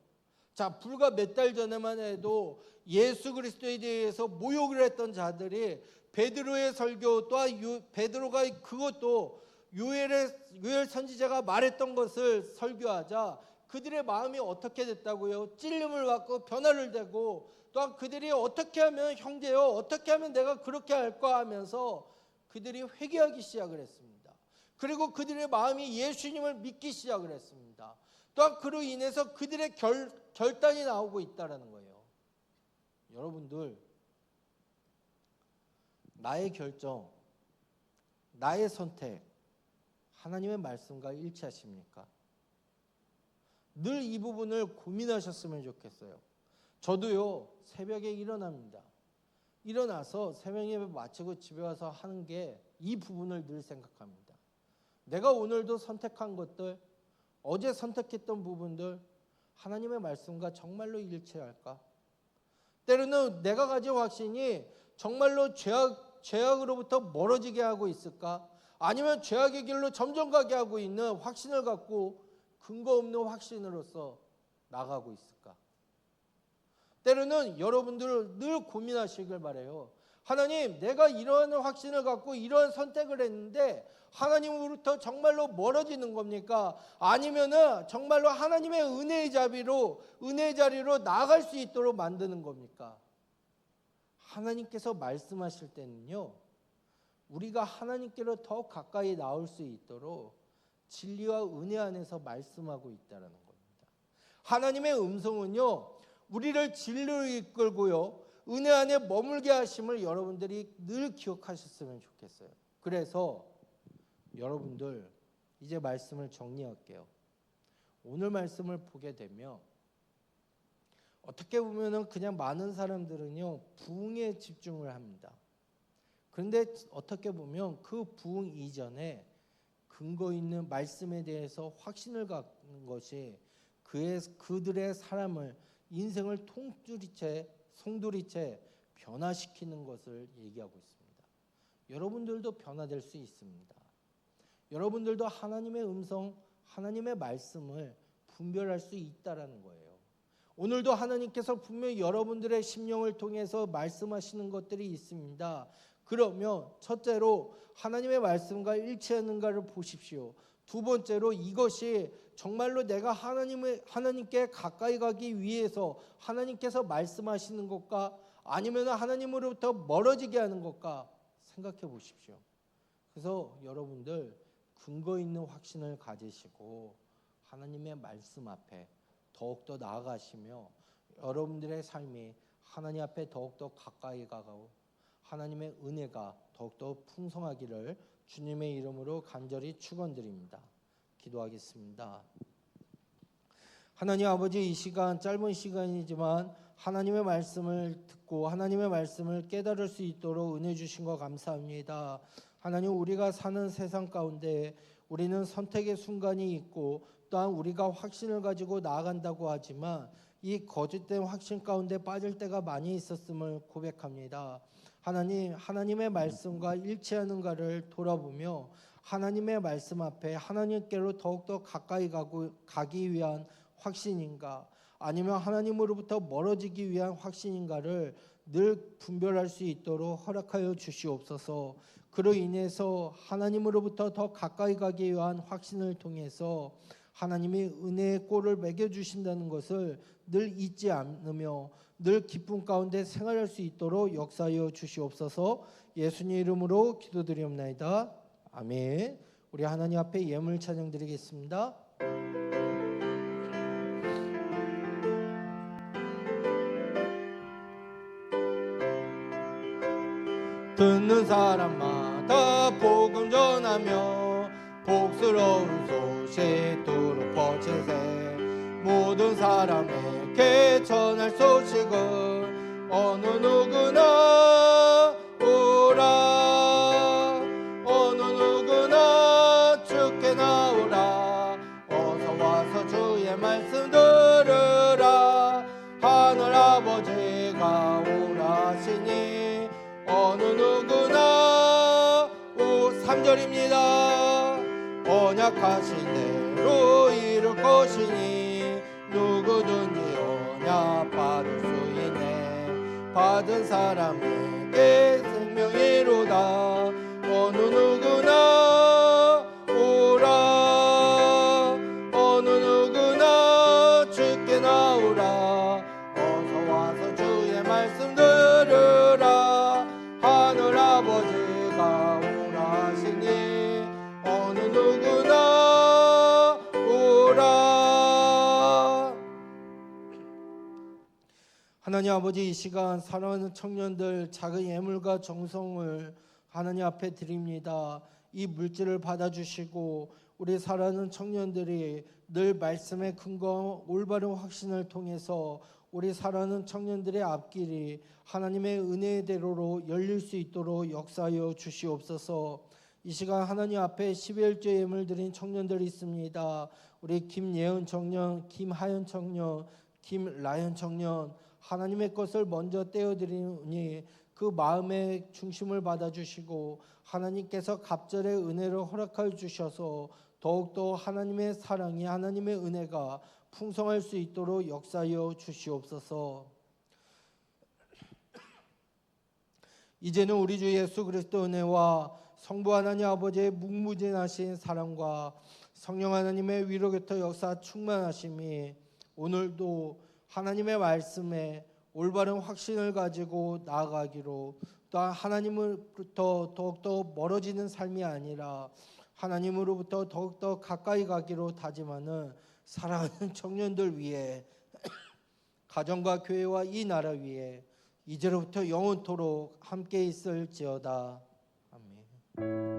자, 불과 몇 달 전에만 해도 예수 그리스도에 대해서 모욕을 했던 자들이 베드로의 설교 또한 베드로가 그것도 요엘 선지자가 말했던 것을 설교하자 그들의 마음이 어떻게 됐다고요? 찔림을 받고 변화를 되고 또한 그들이 어떻게 하면 형제요 어떻게 하면 내가 그렇게 할까 하면서 그들이 회개하기 시작을 했습니다. 그리고 그들의 마음이 예수님을 믿기 시작을 했습니다. 또한 그로 인해서 그들의 결단이 나오고 있다는 거예요. 여러분들, 나의 결정, 나의 선택 하나님의 말씀과 일치하십니까? 늘 이 부분을 고민하셨으면 좋겠어요. 저도요, 새벽에 일어납니다. 일어나서 새벽 예배 마치고 집에 와서 하는 게 이 부분을 늘 생각합니다. 내가 오늘도 선택한 것들, 어제 선택했던 부분들 하나님의 말씀과 정말로 일치할까? 때로는 내가 가진 확신이 정말로 죄악으로부터 멀어지게 하고 있을까? 아니면 죄악의 길로 점점 가게 하고 있는 확신을 갖고 근거 없는 확신으로서 나가고 있을까? 때로는 여러분들 늘 고민하시길 바라요. 하나님, 내가 이러한 확신을 갖고 이러한 선택을 했는데 하나님으로부터 정말로 멀어지는 겁니까? 아니면은 정말로 하나님의 은혜의 자리로 나아갈 수 있도록 만드는 겁니까? 하나님께서 말씀하실 때는요, 우리가 하나님께로 더 가까이 나올 수 있도록 진리와 은혜 안에서 말씀하고 있다는 겁니다. 하나님의 음성은요, 우리를 진리로 이끌고요, 은혜 안에 머물게 하심을 여러분들이 늘 기억하셨으면 좋겠어요. 그래서 여러분들 이제 말씀을 정리할게요. 오늘 말씀을 보게 되면 어떻게 보면은 그냥 많은 사람들은요 부흥에 집중을 합니다. 그런데 어떻게 보면 그 부흥 이전에 근거 있는 말씀에 대해서 확신을 갖는 것이 그들의 사람을 인생을 송두리째 변화시키는 것을 얘기하고 있습니다. 여러분들도 변화될 수 있습니다. 여러분들도 하나님의 음성, 하나님의 말씀을 분별할 수 있다라는 거예요. 오늘도 하나님께서 분명히 여러분들의 심령을 통해서 말씀하시는 것들이 있습니다. 그러면 첫째로 하나님의 말씀과 일치하는가를 보십시오. 두 번째로 이것이 정말로 내가 하나님께 가까이 가기 위해서 하나님께서 말씀하시는 것과 아니면 하나님으로부터 멀어지게 하는 것과 생각해 보십시오. 그래서 여러분들 근거 있는 확신을 가지시고 하나님의 말씀 앞에 더욱더 나아가시며 여러분들의 삶이 하나님 앞에 더욱더 가까이 가고 하나님의 은혜가 더욱더 풍성하기를 주님의 이름으로 간절히 축원드립니다. 기도하겠습니다. 하나님 아버지, 이 시간 짧은 시간이지만 하나님의 말씀을 듣고 하나님의 말씀을 깨달을 수 있도록 은혜 주신 것 감사합니다. 하나님, 우리가 사는 세상 가운데 우리는 선택의 순간이 있고 또한 우리가 확신을 가지고 나아간다고 하지만 이 거짓된 확신 가운데 빠질 때가 많이 있었음을 고백합니다. 하나님, 하나님의 말씀과 일치하는가를 돌아보며 하나님의 말씀 앞에 하나님께로 더욱더 가까이 가기 위한 확신인가 아니면 하나님으로부터 멀어지기 위한 확신인가를 늘 분별할 수 있도록 허락하여 주시옵소서. 그로 인해서 하나님으로부터 더 가까이 가기 위한 확신을 통해서 하나님이 은혜의 꼴을 먹여주신다는 것을 늘 잊지 않으며 늘 기쁨 가운데 생활할 수 있도록 역사하여 주시옵소서. 예수님 이름으로 기도드리옵나이다. 아멘. 우리 하나님 앞에 예물 찬양 드리겠습니다. 듣는 사람마다 복음 전하며 복스러운 소식 두루 퍼치세. 모든 사람에게 전할 소식은 어느 누구나 오라. 어느 누구나 주께 나오라. 어서 와서 주의 말씀 들으라. 하늘 아버지가 오라시니 어느 누구나 3절입니다. 언약하신 대로 이룰 것이니 누구든지 언약 받을 수 있네. 받은 사람에게 생명이로다. 어느 누구나 오라. 어느 누구나 주께 나오라. 어서 와서 주의 말씀 들으라. 하늘 아버지가 오라시니 어느 누구나 오라. 하나님 아버지, 이 시간 사랑하는 청년들 작은 예물과 정성을 하나님 앞에 드립니다. 이 물질을 받아주시고 우리 사랑하는 청년들이 늘 말씀의 근거 올바른 확신을 통해서 우리 사랑하는 청년들의 앞길이 하나님의 은혜의 대로로 열릴 수 있도록 역사하여 주시옵소서. 이 시간 하나님 앞에 11조 예물 드린 청년들이 있습니다. 우리 김예은 청년, 김하연 청년, 김라연 청년, 하나님의 것을 먼저 떼어드리니 그 마음의 중심을 받아주시고 하나님께서 갑절의 은혜를 허락하여 주셔서 더욱더 하나님의 사랑이, 하나님의 은혜가 풍성할 수 있도록 역사하여 주시옵소서. 이제는 우리 주 예수 그리스도 은혜와 성부 하나님 아버지의 무궁무진하신 사랑과 성령 하나님의 위로 곁에 역사 충만하심이 오늘도 하나님의 말씀에 올바른 확신을 가지고 나아가기로, 또 하나님으로부터 더욱더 멀어지는 삶이 아니라 하나님으로부터 더욱더 가까이 가기로 다짐하는 사랑하는 청년들 위해 가정과 교회와 이 나라 위에 이제로부터 영원토록 함께 있을지어다. 아멘.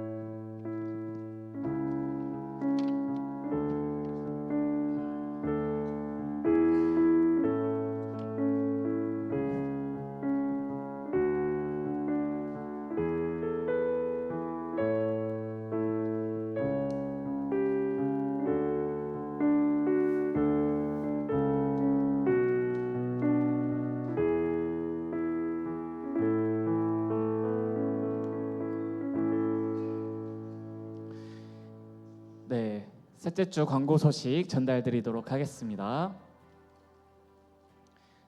네, 셋째 주 광고 소식 전달드리도록 하겠습니다.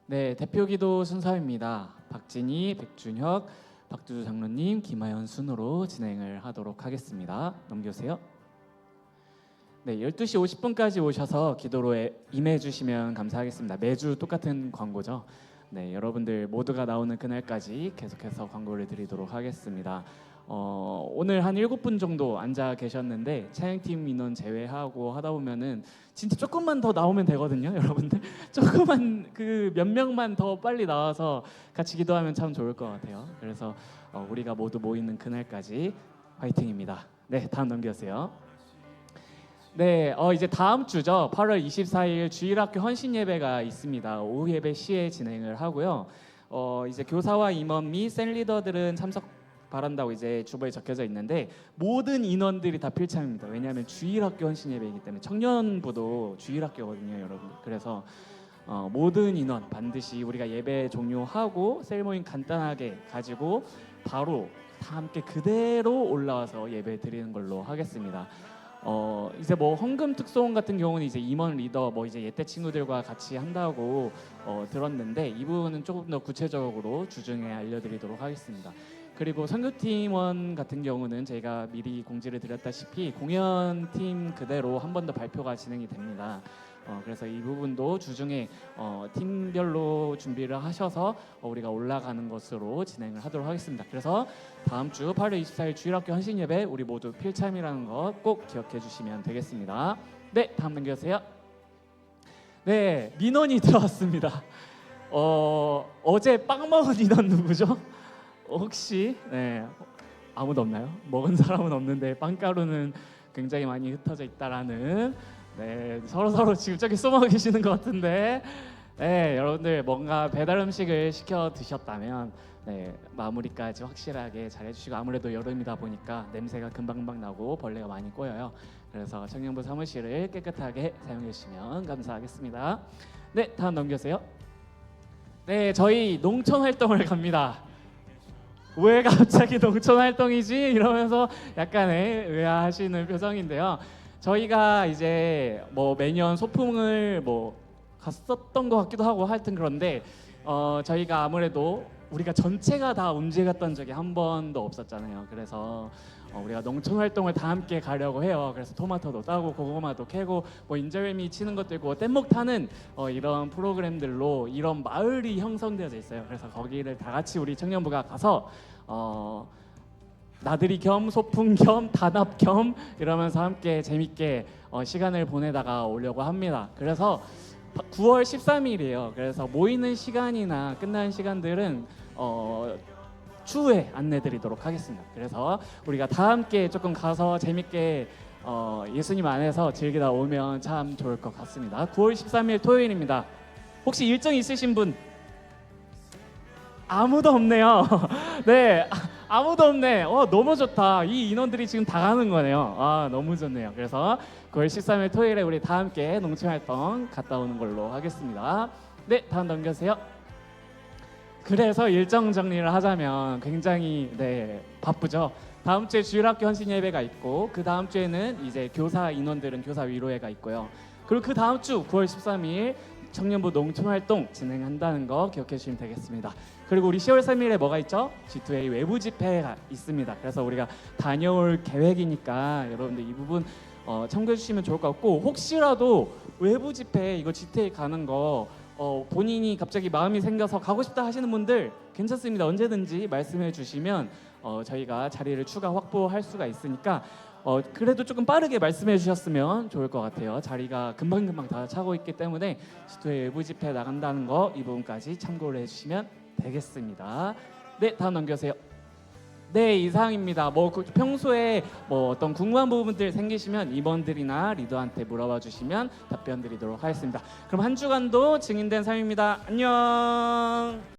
네, 대표기도 순서입니다. 박진희, 백준혁, 박두주 장로님, 김하연 순으로 진행을 하도록 하겠습니다. 넘겨주세요. 네, 12시 50분까지 오셔서 기도로 임해 주시면 감사하겠습니다. 매주 똑같은 광고죠. 네, 여러분들 모두가 나오는 그날까지 계속해서 광고를 드리도록 하겠습니다. 오늘 한 7분 정도 앉아 계셨는데 찬양팀 인원 제외하고 하다 보면은 진짜 조금만 더 나오면 되거든요, 여러분들. 조금만 몇 명만 더 빨리 나와서 같이 기도하면 참 좋을 것 같아요. 그래서 우리가 모두 모이는 그날까지 화이팅입니다. 네, 다음 넘겨주세요. 네, 이제 다음 주죠. 8월 24일 주일학교 헌신 예배가 있습니다. 오후 예배 시에 진행을 하고요. 이제 교사와 임원 및 셀리더들은 참석 바란다고 이제 주보에 적혀져 있는데 모든 인원들이 다 필참입니다. 왜냐하면 주일학교 헌신 예배이기 때문에 청년부도 주일학교거든요, 여러분. 그래서 모든 인원 반드시 우리가 예배 종료하고 셀모임 간단하게 가지고 바로 다 함께 그대로 올라와서 예배 드리는 걸로 하겠습니다. 이제 뭐 헌금 특송 같은 경우는 이제 임원 리더 이제 예대 친구들과 같이 한다고 들었는데 이 부분은 조금 더 구체적으로 주중에 알려드리도록 하겠습니다. 그리고 선교팀원 같은 경우는 저희가 미리 공지를 드렸다시피 공연팀 그대로 한 번 더 발표가 진행이 됩니다. 그래서 이 부분도 주중에 팀별로 준비를 하셔서 우리가 올라가는 것으로 진행을 하도록 하겠습니다. 그래서 다음 주 8월 24일 주일학교 헌신 예배 우리 모두 필참이라는 것 꼭 기억해 주시면 되겠습니다. 네, 다음 넘겨주세요. 네, 민원이 들어왔습니다. 어제 빵 먹은 인원 누구죠? 혹시 아무도 없나요? 먹은 사람은 없는데 빵가루는 굉장히 많이 흩어져 있다라는 서로 지금 저기 숨어 계시는 것 같은데 여러분들 뭔가 배달 음식을 시켜 드셨다면 마무리까지 확실하게 잘 해주시고 아무래도 여름이다 보니까 냄새가 금방금방 나고 벌레가 많이 꼬여요. 그래서 청년부 사무실을 깨끗하게 사용해 주시면 감사하겠습니다. 네, 다음 넘겨주세요. 네, 저희 농촌 활동을 갑니다. 왜 갑자기 농촌 활동이지? 이러면서 약간의 의아하시는 표정인데요. 저희가 이제 뭐 매년 소풍을 뭐 갔었던 것 같기도 하고 하여튼 그런데 저희가 아무래도 우리가 전체가 다 움직여 갔던 적이 한 번도 없었잖아요. 그래서 우리가 농촌 활동을 다 함께 가려고 해요. 그래서 토마토도 따고 고구마도 캐고 뭐 인절미 치는 것도 있고 뗏목 타는 이런 프로그램들로 이런 마을이 형성되어져 있어요. 그래서 거기를 다 같이 우리 청년부가 가서 나들이 겸 소풍 겸 단합 겸 이러면서 함께 재밌게 시간을 보내다가 오려고 합니다. 그래서 9월 13일이에요. 그래서 모이는 시간이나 끝나는 시간들은 추후에 안내드리도록 하겠습니다. 그래서 우리가 다 함께 조금 가서 재밌게 예수님 안에서 즐기다 오면 참 좋을 것 같습니다. 9월 13일 토요일입니다. 혹시 일정 있으신 분? 아무도 없네요. 네, 아무도 없네. 너무 좋다. 이 인원들이 지금 다 가는 거네요. 너무 좋네요. 그래서 9월 13일 토요일에 우리 다 함께 농촌활동 갔다 오는 걸로 하겠습니다. 네, 다음 넘겨주세요. 그래서 일정 정리를 하자면 굉장히 바쁘죠. 다음 주에 주일학교 헌신 예배가 있고 그 다음 주에는 이제 교사 인원들은 교사 위로회가 있고요. 그리고 그 다음 주 9월 13일 청년부 농촌활동 진행한다는 거 기억해 주시면 되겠습니다. 그리고 우리 10월 3일에 뭐가 있죠? G2A 외부 집회가 있습니다. 그래서 우리가 다녀올 계획이니까 여러분들 이 부분 참고해 주시면 좋을 것 같고 혹시라도 외부 집회 이거 G2A 가는 거 본인이 갑자기 마음이 생겨서 가고 싶다 하시는 분들 괜찮습니다. 언제든지 말씀해 주시면 저희가 자리를 추가 확보할 수가 있으니까 그래도 조금 빠르게 말씀해 주셨으면 좋을 것 같아요. 자리가 금방금방 다 차고 있기 때문에 G2A 외부 집회 나간다는 거 이 부분까지 참고를 해주시면 되겠습니다. 네, 다음 넘겨주세요. 네, 이상입니다. 평소에 어떤 궁금한 부분들 생기시면 임원들이나 리더한테 물어봐 주시면 답변 드리도록 하겠습니다. 그럼 한 주간도 증인된 삶입니다. 안녕.